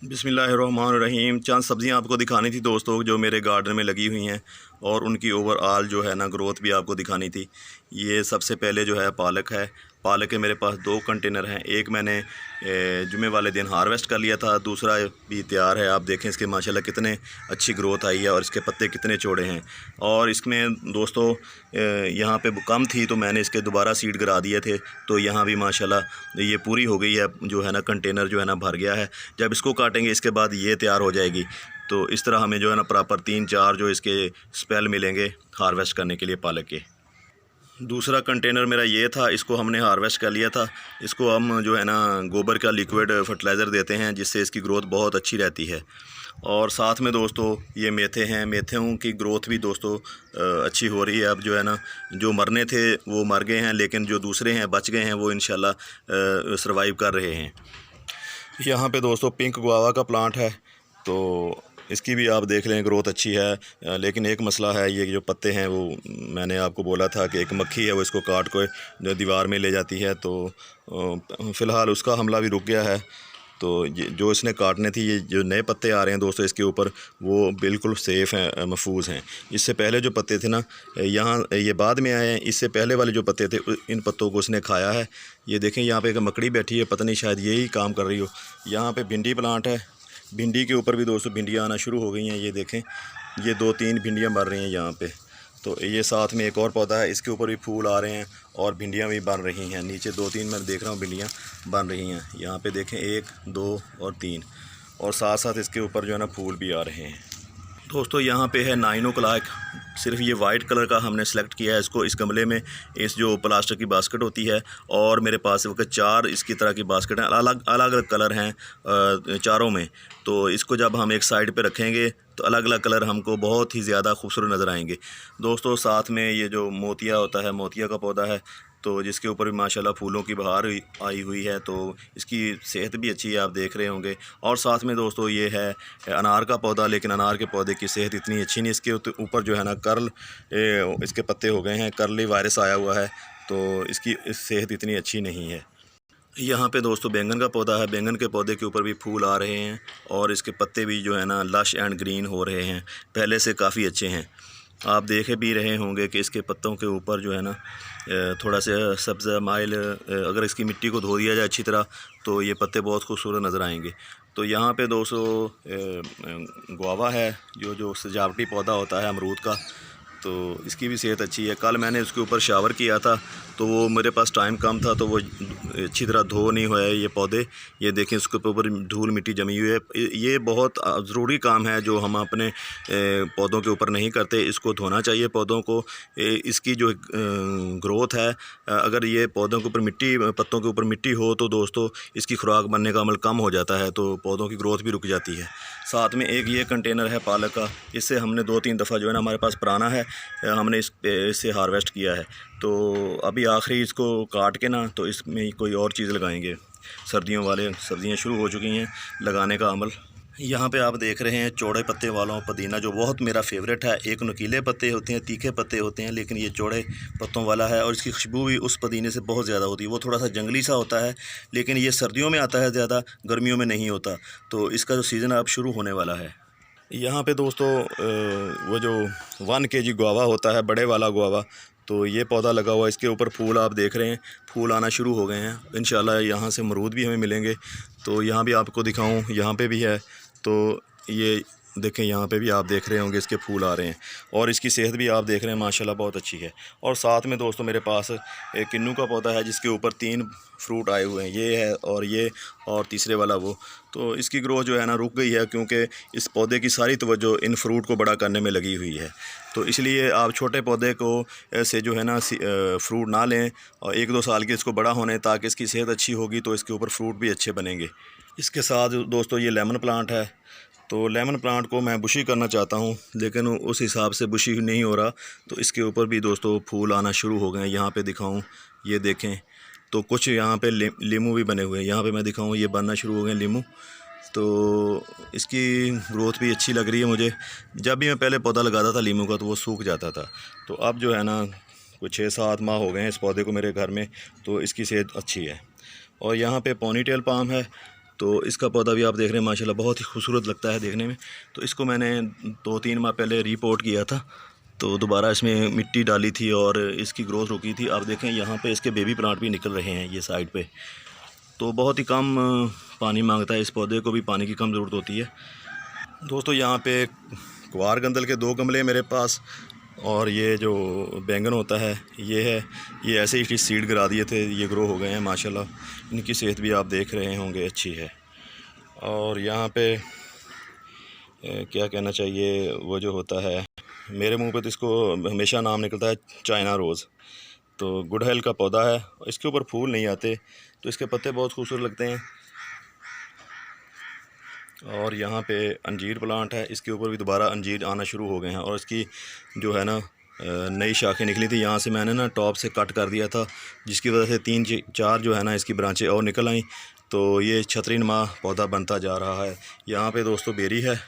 बिस्मिल्लाहिर्रहमानिर्रहीम। चंद सब्ज़ियाँ आपको दिखानी थी दोस्तों जो मेरे गार्डन में लगी हुई हैं और उनकी ओवरऑल जो है ना ग्रोथ भी आपको दिखानी थी। ये सबसे पहले जो है पालक है। पालक के मेरे पास 2 कंटेनर हैं। एक मैंने जुमे वाले दिन हार्वेस्ट कर लिया था, दूसरा भी तैयार है। आप देखें इसके माशाल्लाह कितने अच्छी ग्रोथ आई है और इसके पत्ते कितने चौड़े हैं। और इसमें दोस्तों यहाँ पे कम थी तो मैंने इसके दोबारा सीड गिरा दिए थे, तो यहाँ भी माशाल्लाह ये पूरी हो गई है, जो है ना कंटेनर जो है ना भर गया है। जब इसको काटेंगे इसके बाद ये तैयार हो जाएगी। तो इस तरह हमें जो है ना प्रॉपर 3-4 जो इसके स्पेल मिलेंगे हार्वेस्ट करने के लिए पालक के। दूसरा कंटेनर मेरा ये था, इसको हमने हार्वेस्ट कर लिया था। इसको हम जो है ना गोबर का लिक्विड फर्टिलाइज़र देते हैं जिससे इसकी ग्रोथ बहुत अच्छी रहती है। और साथ में दोस्तों ये मेथे हैं, मेथों की ग्रोथ भी दोस्तों अच्छी हो रही है। अब जो है ना जो मरने थे वो मर गए हैं, लेकिन जो दूसरे हैं बच गए हैं वो इंशाल्लाह सर्वाइव कर रहे हैं। यहाँ पे दोस्तों पिंक गुआवा का प्लांट है, तो इसकी भी आप देख लें ग्रोथ अच्छी है। लेकिन एक मसला है, ये जो पत्ते हैं वो मैंने आपको बोला था कि एक मक्खी है वो इसको काट के दीवार में ले जाती है, तो फ़िलहाल उसका हमला भी रुक गया है। तो ये जो इसने काटने थी, ये जो नए पत्ते आ रहे हैं दोस्तों इसके ऊपर, वो बिल्कुल सेफ़ हैं, महफूज हैं। इससे पहले जो पत्ते थे ना, यहाँ ये बाद में आए हैं। इससे पहले वाले जो पत्ते थे इन पत्तों को इसने खाया है। ये देखें यहाँ पे एक मकड़ी बैठी है, पता नहीं शायद यही काम कर रही हो। यहाँ पे भिंडी प्लांट है, भिंडी के ऊपर भी दोस्तों भिंडियाँ आना शुरू हो गई हैं। ये देखें, ये 2-3 भिंडियाँ मर रही हैं यहाँ पे। तो ये साथ में एक और पौधा है, इसके ऊपर भी फूल आ रहे हैं और भिंडियाँ भी बन रही हैं। नीचे 2-3 मैं देख रहा हूँ भिंडियाँ बन रही हैं। यहाँ पे देखें 1, 2 और 3, और साथ साथ इसके ऊपर जो है ना फूल भी आ रहे हैं। दोस्तों यहाँ पे है 9 ओ क्लॉक। सिर्फ ये वाइट कलर का हमने सेलेक्ट किया है इसको, इस गमले में इस जो प्लास्टिक की बास्केट होती है, और मेरे पास वक्त 4 इसकी तरह की बास्केट हैं, अलग अलग कलर हैं चारों में। तो इसको जब हम एक साइड पे रखेंगे तो अलग अलग कलर हमको बहुत ही ज़्यादा खूबसूरत नज़र आएंगे दोस्तों। साथ में ये जो मोतिया होता है, मोतिया का पौधा है, तो जिसके ऊपर भी माशाल्लाह फूलों की बहार आई हुई है, तो इसकी सेहत भी अच्छी है, आप देख रहे होंगे। और साथ में दोस्तों ये है अनार का पौधा, लेकिन अनार के पौधे की सेहत इतनी अच्छी नहीं। इसके ऊपर जो है ना कर्ल इसके पत्ते हो गए हैं, कर्ली वायरस आया हुआ है, तो इसकी सेहत इतनी अच्छी नहीं है। यहाँ पे दोस्तों बैंगन का पौधा है, बैंगन के पौधे के ऊपर भी फूल आ रहे हैं और इसके पत्ते भी जो है ना लश एंड ग्रीन हो रहे हैं, पहले से काफ़ी अच्छे हैं। आप देखे भी रहे होंगे कि इसके पत्तों के ऊपर जो है ना थोड़ा सा सब्ज़ माइल, अगर इसकी मिट्टी को धो दिया जाए अच्छी तरह तो ये पत्ते बहुत खूबसूरत नज़र आएंगे। तो यहाँ पे दोस्तों गुआवा है, जो सजावटी पौधा होता है अमरूद का, तो इसकी भी सेहत अच्छी है। कल मैंने उसके ऊपर शावर किया था, तो वो मेरे पास टाइम कम था तो वो अच्छी तरह धो नहीं हुआ है ये पौधे। ये देखें उसके ऊपर धूल मिट्टी जमी हुई है। ये बहुत ज़रूरी काम है जो हम अपने पौधों के ऊपर नहीं करते। इसको धोना चाहिए पौधों को। इसकी जो ग्रोथ है, अगर ये पौधों के ऊपर मिट्टी, पत्तों के ऊपर मिट्टी हो तो दोस्तों इसकी खुराक बनने का अमल कम हो जाता है, तो पौधों की ग्रोथ भी रुक जाती है। साथ में एक ये कंटेनर है पालक का, इससे हमने 2-3 दफ़ा जो है ना, हमारे पास पुराना है, हमने इससे हार्वेस्ट किया है। तो अभी आखिरी इसको काट के ना तो इसमें कोई और चीज़ लगाएंगे। सर्दियों वाले सब्ज़ियाँ शुरू हो चुकी हैं लगाने का अमल। यहाँ पे आप देख रहे हैं चौड़े पत्ते वालों पुदीना, जो बहुत मेरा फेवरेट है। एक नुकीले पत्ते होते हैं, तीखे पत्ते होते हैं, लेकिन ये चौड़े पत्तों वाला है और इसकी खुशबू भी उस पुदीने से बहुत ज़्यादा होती है। वो थोड़ा सा जंगली सा होता है, लेकिन ये सर्दियों में आता है ज़्यादा, गर्मियों में नहीं होता। तो इसका जो सीज़न अब शुरू होने वाला है। यहाँ पे दोस्तों वो जो 1 kg गुआवा होता है, बड़े वाला गुआवा, तो ये पौधा लगा हुआ है। इसके ऊपर फूल आप देख रहे हैं, फूल आना शुरू हो गए हैं। इंशाल्लाह यहाँ से अमरूद भी हमें मिलेंगे। तो यहाँ भी आपको दिखाऊं, यहाँ पे भी है, तो ये देखें यहाँ पे भी आप देख रहे होंगे इसके फूल आ रहे हैं और इसकी सेहत भी आप देख रहे हैं माशाल्लाह बहुत अच्छी है। और साथ में दोस्तों मेरे पास एक किन्नू का पौधा है जिसके ऊपर 3 फ्रूट आए हुए हैं, ये है और ये और तीसरे वाला वो। तो इसकी ग्रोथ जो है ना रुक गई है, क्योंकि इस पौधे की सारी तवज्जो इन फ्रूट को बड़ा करने में लगी हुई है। तो इसलिए आप छोटे पौधे को ऐसे जो है ना फ्रूट ना लें और 1-2 साल के इसको बड़ा होने, ताकि इसकी सेहत अच्छी होगी तो इसके ऊपर फ्रूट भी अच्छे बनेंगे। इसके साथ दोस्तों ये लेमन प्लांट है, तो लेमन प्लांट को मैं बुशी करना चाहता हूँ, लेकिन उस हिसाब से बुशी नहीं हो रहा। तो इसके ऊपर भी दोस्तों फूल आना शुरू हो गए हैं। यहाँ पे दिखाऊं, ये देखें, तो कुछ यहाँ पे लीमू भी बने हुए हैं। यहाँ पे मैं दिखाऊं, ये बनना शुरू हो गए लीमू। तो इसकी ग्रोथ भी अच्छी लग रही है मुझे। जब भी मैं पहले पौधा लगाता था लीमू का तो वो सूख जाता था, तो अब जो है ना कुछ 6-7 माह हो गए हैं इस पौधे को मेरे घर में, तो इसकी सेहत अच्छी है। और यहाँ पे पोनीटेल पाम है, तो इसका पौधा भी आप देख रहे हैं माशाल्लाह बहुत ही खूबसूरत लगता है देखने में। तो इसको मैंने 2-3 माह पहले रीपोर्ट किया था, तो दोबारा इसमें मिट्टी डाली थी और इसकी ग्रोथ रुकी थी। आप देखें यहाँ पे इसके बेबी प्लांट भी निकल रहे हैं ये साइड पे। तो बहुत ही कम पानी मांगता है, इस पौधे को भी पानी की कम ज़रूरत होती है। दोस्तों यहाँ पे क्वार गंदल के 2 गमले मेरे पास, और ये जो बैंगन होता है ये है, ये ऐसे ही सीड गिरा दिए थे, ये ग्रो हो गए हैं माशाल्लाह। इनकी सेहत भी आप देख रहे होंगे अच्छी है। और यहाँ पे क्या कहना चाहिए, वो जो होता है मेरे मुंह पे तो इसको हमेशा नाम निकलता है चाइना रोज़। तो गुड़हल का पौधा है, इसके ऊपर फूल नहीं आते, तो इसके पत्ते बहुत खूबसूरत लगते हैं। और यहाँ पे अंजीर प्लांट है, इसके ऊपर भी दोबारा अंजीर आना शुरू हो गए हैं। और इसकी जो है ना नई शाखें निकली थी, यहाँ से मैंने ना टॉप से कट कर दिया था, जिसकी वजह से 3-4 जो है ना इसकी ब्रांचें और निकल आईं। तो ये छतरीनुमा पौधा बनता जा रहा है। यहाँ पे दोस्तों बेरी है,